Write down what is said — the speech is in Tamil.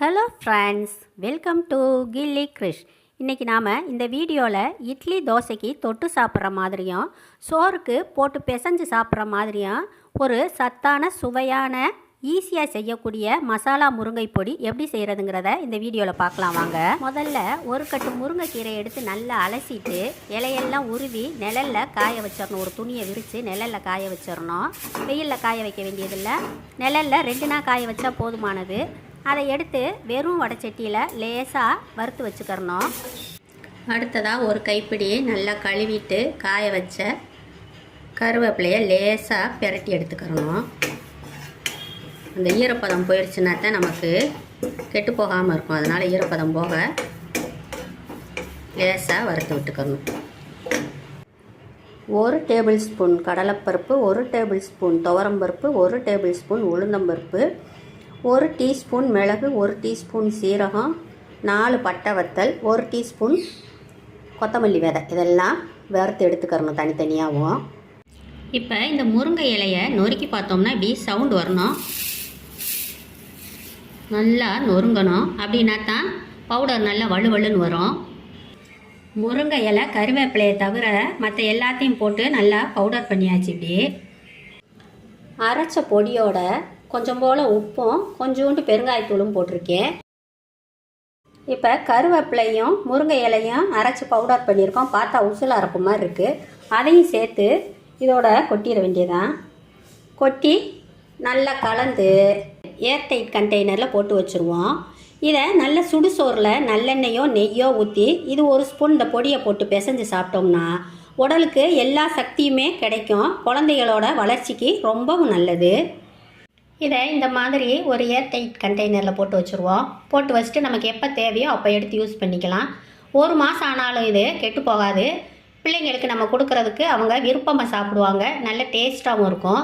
ஹலோ ஃப்ரெண்ட்ஸ், வெல்கம் டு கில்லி கிரிஷ். இன்றைக்கி நாம் இந்த வீடியோவில் இட்லி தோசைக்கு தொட்டு சாப்பிட்ற மாதிரியும் சோறுக்கு போட்டு பிசைஞ்சு சாப்பிட்ற மாதிரியும் ஒரு சத்தான சுவையான ஈஸியாக செய்யக்கூடிய மசாலா முருங்கை பொடி எப்படி செய்கிறதுங்கிறத இந்த வீடியோவில் பார்க்கலாம் வாங்க. முதல்ல ஒரு கட்டு முருங்கைக்கீரை எடுத்து நல்லா அலசிட்டு இலையெல்லாம் உருவி நிழலில் காய வச்சிடணும். ஒரு துணியை விரித்து நிழலில் காய வச்சிடணும். வெயிலில் காய வைக்க வேண்டியதில்லை, நிழலில் 2 நாள் காய வச்சா போதுமானது. அதை எடுத்து வெறும் வடைச்சட்டியில் லேசாக வறுத்து வச்சுக்கிறணும். அடுத்ததாக ஒரு கைப்பிடி நல்லா கழுவிட்டு காய வச்ச கருவேப்பிலையை லேசாக பிரட்டி எடுத்துக்கிறணும். அந்த ஈரப்பதம் போயிடுச்சுன்னா தான் நமக்கு கெட்டு போகாமல் இருக்கும். அதனால் ஈரப்பதம் போக லேசாக வறுத்து விட்டுக்கணும். 1 டேபிள் ஸ்பூன் கடலைப்பருப்பு, 1 டேபிள் ஸ்பூன் துவரம்பருப்பு, 1 டேபிள் ஸ்பூன் உளுந்தம்பருப்பு, 1 டீஸ்பூன் மிளகு, 1 டீஸ்பூன் சீரகம், 4 பட்டை வத்தல், 1 டீஸ்பூன் கொத்தமல்லி விதை, இதெல்லாம் வறுத்து எடுத்துக்கிறணும் தனித்தனியாகவும். இப்போ இந்த முருங்கை இலையை நொறுக்கி பார்த்தோம்னா இப்படி சவுண்ட் வரணும், நல்லா நொறுங்கணும். அப்படின்னா தான் பவுடர் நல்லா வலுவலுன்னு வரும். முருங்கை இலை கருவேப்பிலையை தவிர மற்ற எல்லாத்தையும் போட்டு நல்லா பவுடர் பண்ணியாச்சு. இப்படி அரைச்ச பொடியோட கொஞ்சம் போல் உப்பும் கொஞ்சோண்டு பெருங்காயத்தூளும் போட்டிருக்கேன். இப்போ கருவேப்பிலையும் முருங்கை இலையும் அரைச்சி பவுடர் பண்ணியிருக்கோம். பார்த்தா உசுல அரைப்பு மாதிரி இருக்குது. அதையும் சேர்த்து இதோட கொட்டிட வேண்டியதான். கொட்டி நல்லா கலந்து ஏர்டைட் கண்டெய்னரில் போட்டு வச்சுருவோம். இதை நல்ல சுடுசோறில் நல்லெண்ணெயோ நெய்யோ ஊற்றி இது 1 ஸ்பூன் இந்த பொடியை போட்டு பிசைஞ்சு சாப்பிட்டோம்னா உடலுக்கு எல்லா சக்தியுமே கிடைக்கும். குழந்தைகளோட வளர்ச்சிக்கு ரொம்பவும் நல்லது. இதை இந்த மாதிரி ஒரு ஏர்டைட் கண்டெய்னரில் போட்டு வச்சுருவோம். போட்டு வச்சுட்டு நமக்கு எப்போ தேவையோ அப்போ எடுத்து யூஸ் பண்ணிக்கலாம். 1 மாதம் ஆனாலும் இது கெட்டு போகாது. பிள்ளைங்களுக்கு நம்ம கொடுக்கறதுக்கு அவங்க விருப்பமாக சாப்பிடுவாங்க. நல்ல டேஸ்ட்டாகவும் இருக்கும்.